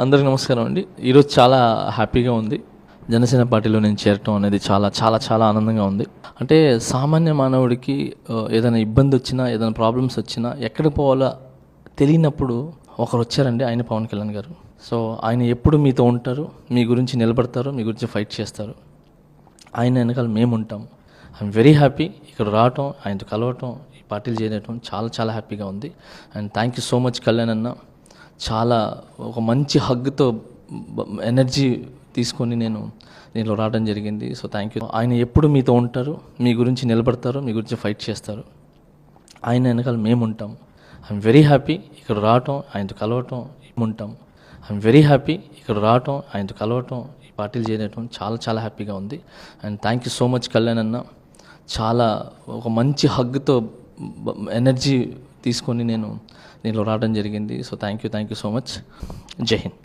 అందరికీ నమస్కారం అండి. ఈరోజు చాలా హ్యాపీగా ఉంది. జనసేన పార్టీలో నేను చేరటం అనేది చాలా చాలా చాలా ఆనందంగా ఉంది. అంటే సామాన్య మానవుడికి ఏదైనా ఇబ్బంది వచ్చినా, ఏదైనా ప్రాబ్లమ్స్ వచ్చినా ఎక్కడికి పోవాలో తెలియనప్పుడు ఒకరు వచ్చారండి, ఆయన పవన్ కళ్యాణ్ గారు. సో ఆయన ఎప్పుడు మీతో ఉంటారు, మీ గురించి నిలబడతారు, మీ గురించి ఫైట్ చేస్తారు. ఆయన వెనకాల మేము ఉంటాం. ఐఎమ్ వెరీ హ్యాపీ ఇక్కడ రావటం, ఆయనతో కలవటం, ఈ పార్టీలు చేయటం చాలా చాలా హ్యాపీగా ఉంది. And thank you so much Kalyan అన్న. చాలా ఒక మంచి హగ్తో ఎనర్జీ తీసుకొని నేను దీనిలో రావడం జరిగింది. So thank you. ఆయన ఎప్పుడు మీతో ఉంటారు, మీ గురించి నిలబడతారు, మీ గురించి ఫైట్ చేస్తారు. ఆయన వెనకాల మేము ఉంటాం. ఐఎమ్ వెరీ హ్యాపీ ఇక్కడ రావటం, ఆయనతో కలవటం ఉంటాం. ఐఎమ్ వెరీ హ్యాపీ ఇక్కడ రావటం, ఆయనతో కలవటం, ఈ పార్టీలు చేయటం చాలా చాలా హ్యాపీగా ఉంది. And thank you so much Kalyan అన్న. చాలా ఒక మంచి హగ్తో ఎనర్జీ తీసుకొని నేను దీనిలో రావడం జరిగింది. So thank you so much. జై హింద్.